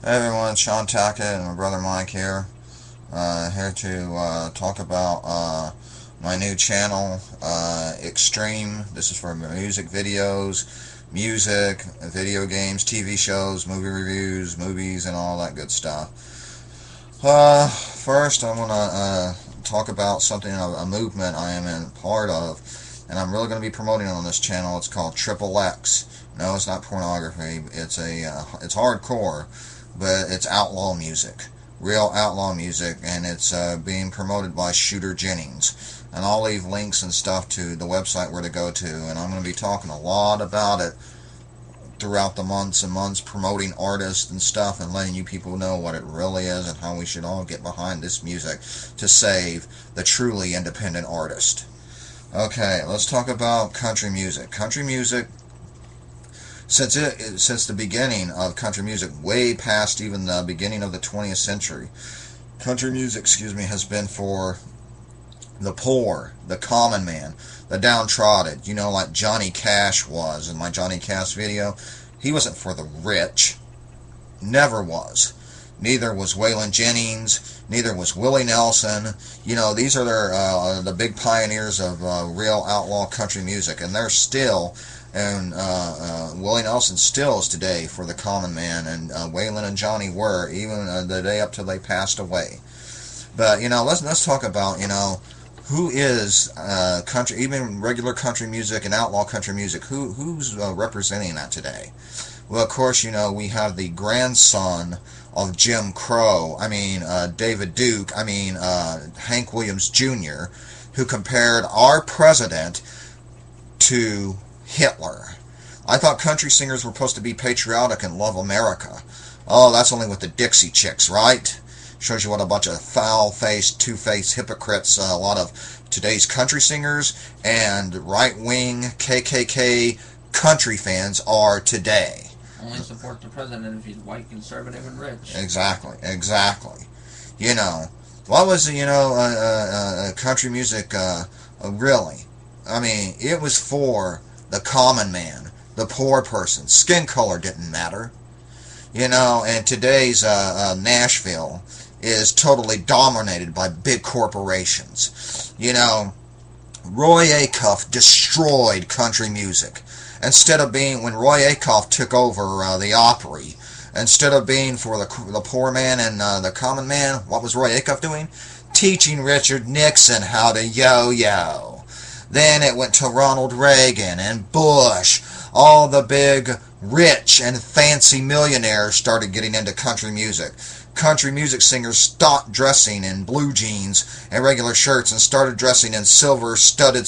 Hey everyone, Sean Tackett and my brother Mike here. Here to talk about my new channel, Extreme. This is for music videos, music, video games, TV shows, movie reviews, movies, and all that good stuff. First, I want to talk about something, a movement I am in part of, and I'm really going to be promoting on this channel. It's called Triple X. No, it's not pornography. It's it's hardcore, but it's outlaw music, real outlaw music, and it's being promoted by Shooter Jennings. And I'll leave links and stuff to the website where to go to, and I'm going to be talking a lot about it throughout the months and months, promoting artists and stuff and letting you people know what it really is and how we should all get behind this music to save the truly independent artist. Okay, let's talk about country music. Country music, since the beginning of country music, way past even the beginning of the 20th century, country music, has been for the poor, the common man, the downtrodden. You know, like Johnny Cash was in my Johnny Cash video. He wasn't for the rich. Never was. Neither was Waylon Jennings. Neither was Willie Nelson. You know, these are the big pioneers of real outlaw country music, and they're still. And Willie Nelson still is today for the common man, and Waylon and Johnny were even the day up till they passed away. But you know, let's talk about who is country, even regular country music and outlaw country music. Who's representing that today? Well, of course, we have the grandson of Jim Crow. David Duke. Hank Williams Jr., who compared our president to Hitler. I thought country singers were supposed to be patriotic and love America. Oh, that's only with the Dixie Chicks, right? Shows you what a bunch of foul-faced, two-faced hypocrites a lot of today's country singers and right-wing KKK country fans are today. Only support the president if he's white, conservative, and rich. Exactly. What was country music really? It was for the common man, the poor person. Skin color didn't matter. And today's Nashville is totally dominated by big corporations. Roy Acuff destroyed country music. Instead of being, when Roy Acuff took over the Opry, instead of being for the poor man and the common man, what was Roy Acuff doing? Teaching Richard Nixon how to yo-yo. Then it went to Ronald Reagan and Bush. All the big, rich, and fancy millionaires started getting into country music. Country music singers stopped dressing in blue jeans and regular shirts and started dressing in silver-studded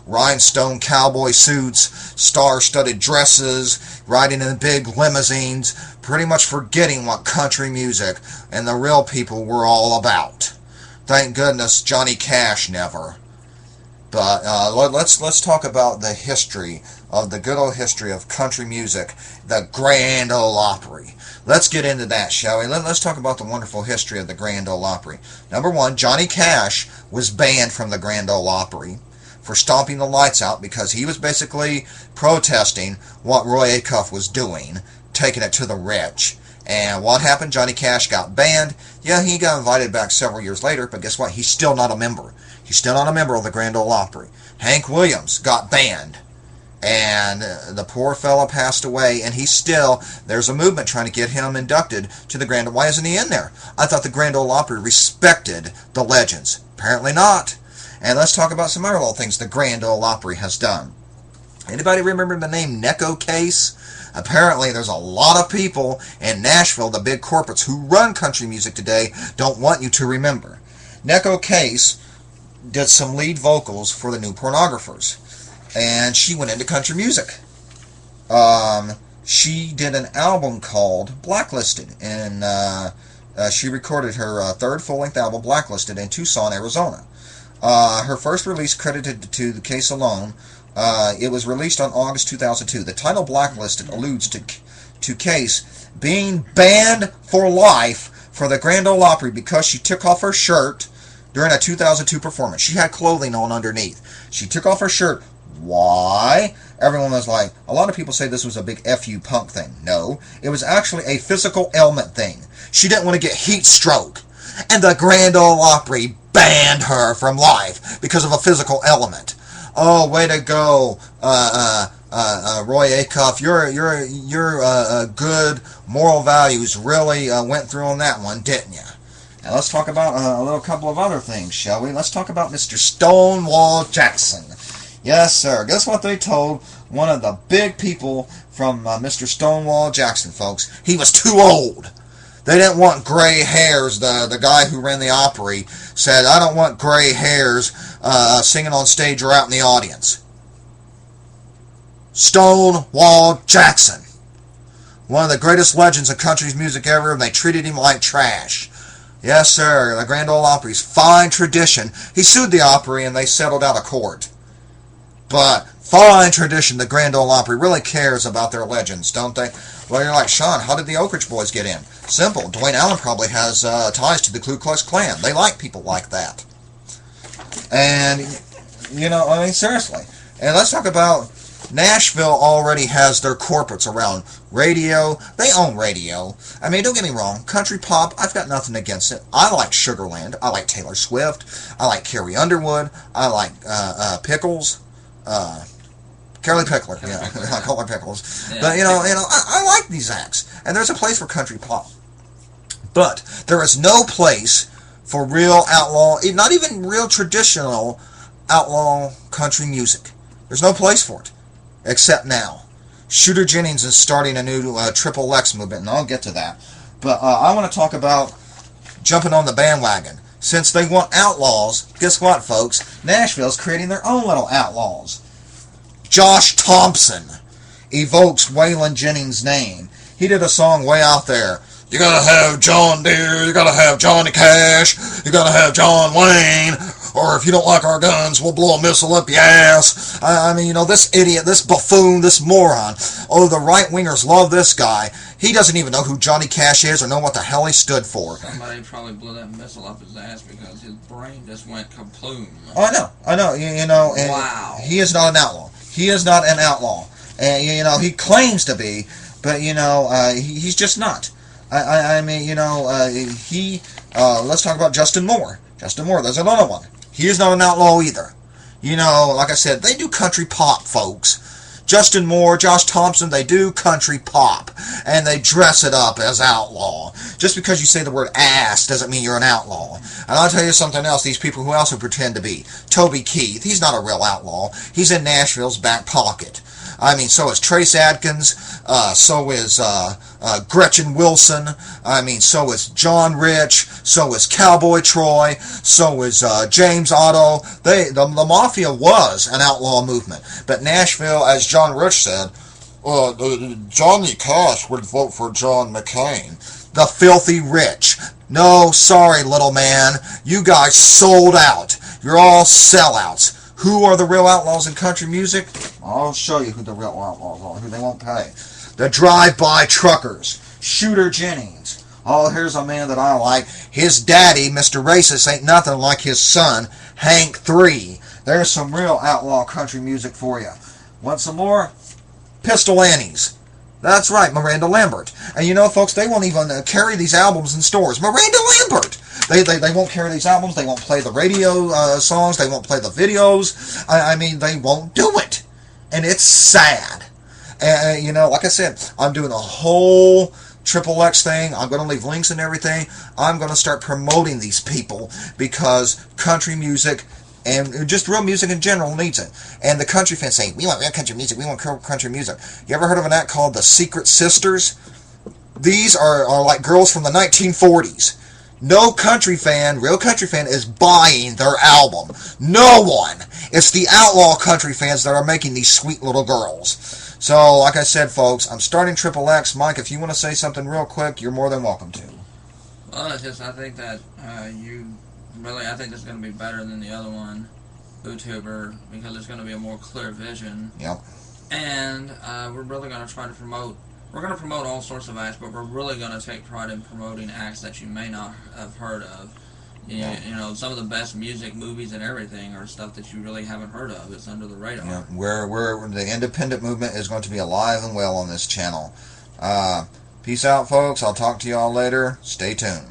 rhinestone cowboy suits, star-studded dresses, riding in big limousines, pretty much forgetting what country music and the real people were all about. Thank goodness Johnny Cash never. But let's talk about the history of the good old history of country music, the Grand Ole Opry. Let's get into that, shall we? Let's talk about the wonderful history of the Grand Ole Opry. Number one, Johnny Cash was banned from the Grand Ole Opry for stomping the lights out because he was basically protesting what Roy Acuff was doing, taking it to the rich. And what happened? Johnny Cash got banned. Yeah, he got invited back several years later, but guess what? He's still not a member. He's still not a member of the Grand Ole Opry. Hank Williams got banned. And the poor fella passed away, and there's a movement trying to get him inducted to the Grand Ole. Why isn't he in there? I thought the Grand Ole Opry respected the legends. Apparently not. And let's talk about some other little things the Grand Ole Opry has done. Anybody remember the name Necco Case? Apparently, there's a lot of people in Nashville, the big corporates who run country music today, don't want you to remember. Necco Case did some lead vocals for the New Pornographers, and she went into country music. She did an album called Blacklisted, and she recorded her third full-length album, Blacklisted, in Tucson, Arizona. Her first release credited to the Case alone. It was released on August 2002. The title Blacklisted alludes to Case being banned for life for the Grand Ole Opry because she took off her shirt during a 2002 performance. She had clothing on underneath. She took off her shirt. Why? everyone was like, a lot of people say this was a big FU punk thing. No, it was actually a physical ailment thing. She didn't want to get heat stroke. And the Grand Ole Opry banned her from life because of a physical element. Oh, way to go, Roy Acuff. Your good moral values really went through on that one, didn't you? Now let's talk about a little couple of other things, shall we? Let's talk about Mr. Stonewall Jackson. Yes, sir. Guess what they told one of the big people from Mr. Stonewall Jackson, folks? He was too old. They didn't want gray hairs. The guy who ran the Opry said, I don't want gray hairs singing on stage or out in the audience. Stonewall Jackson. One of the greatest legends of country's music ever, and they treated him like trash. Yes, sir. The Grand Ole Opry's fine tradition. He sued the Opry and they settled out of court. But fine tradition, the Grand Ole Opry really cares about their legends, don't they? Well, you're like, Sean, how did the Oak Ridge Boys get in? Simple. Dwayne Allen probably has ties to the Ku Klux Klan. They like people like that. And, you know, I mean, seriously. And let's talk about Nashville already has their corporates around radio. They own radio. I mean, don't get me wrong. Country pop, I've got nothing against it. I like Sugarland. I like Taylor Swift. I like Carrie Underwood. I like Pickles. Kelly Pickler, yeah, I call her Pickles. Yeah, but you know, I like these acts, and there's a place for country pop. But there is no place for real outlaw, not even real traditional outlaw country music. There's no place for it, except now. Shooter Jennings is starting a new Triple X movement, and I'll get to that. But I want to talk about jumping on the bandwagon. Since they want outlaws, guess what, folks? Nashville's creating their own little outlaws. Josh Thompson evokes Waylon Jennings' name. He did a song way out there. You gotta have John Deere, you gotta have Johnny Cash, you gotta have John Wayne, or if you don't like our guns, we'll blow a missile up your ass. I mean, you know, this idiot, this buffoon, this moron. Oh, the right-wingers love this guy. He doesn't even know who Johnny Cash is or know what the hell he stood for. Somebody probably blew that missile up his ass because his brain just went kaploom. Oh, I know, you know. And wow. He is not an outlaw. He is not an outlaw. And, you know, he claims to be, but, you know, he's just not. I mean, you know, let's talk about Justin Moore. Justin Moore, there's another one. He is not an outlaw either. You know, like I said, they do country pop, folks. Justin Moore, Josh Thompson, they do country pop. And they dress it up as outlaw. Just because you say the word ass doesn't mean you're an outlaw. And I'll tell you something else, these people who also pretend to be. Toby Keith, he's not a real outlaw. He's in Nashville's back pocket. I mean, so is Trace Adkins, so is Gretchen Wilson, I mean, so is John Rich, so is Cowboy Troy, so is James Otto. The Mafia was an outlaw movement. But Nashville, as John Rich said, Johnny Cash would vote for John McCain. The filthy rich. No, sorry, little man. You guys sold out. You're all sellouts. Who are the real outlaws in country music? I'll show you who the real outlaws are, who they won't pay. The drive-by truckers. Shooter Jennings. Oh, here's a man that I like. His daddy, Mr. Racist, ain't nothing like his son, Hank 3. There's some real outlaw country music for you. Want some more? Pistol Annies. That's right, Miranda Lambert. And you know, folks, they won't even carry these albums in stores. Miranda Lambert! They won't carry these albums. They won't play the radio songs. They won't play the videos. I mean, they won't do it. And it's sad. And, you know, like I said, I'm doing a whole Triple X thing. I'm going to leave links and everything. I'm going to start promoting these people because country music and just real music in general needs it. And the country fans say, we want real country music. We want country music. You ever heard of an act called the Secret Sisters? These are like girls from the 1940s. No country fan, real country fan, is buying their album. No one. It's the outlaw country fans that are making these sweet little girls. So, like I said, folks, I'm starting Triple X. Mike, if you want to say something real quick, you're more than welcome to. Well, it's just, I think that I think this is going to be better than the other one, YouTuber, because it's going to be a more clear vision. Yep. And we're really going to try to promote. We're going to promote all sorts of acts, but we're really going to take pride in promoting acts that you may not have heard of. You know, some of the best music, movies, and everything are stuff that you really haven't heard of. It's under the radar. Yeah, where the independent movement is going to be alive and well on this channel. Peace out, folks. I'll talk to you all later. Stay tuned.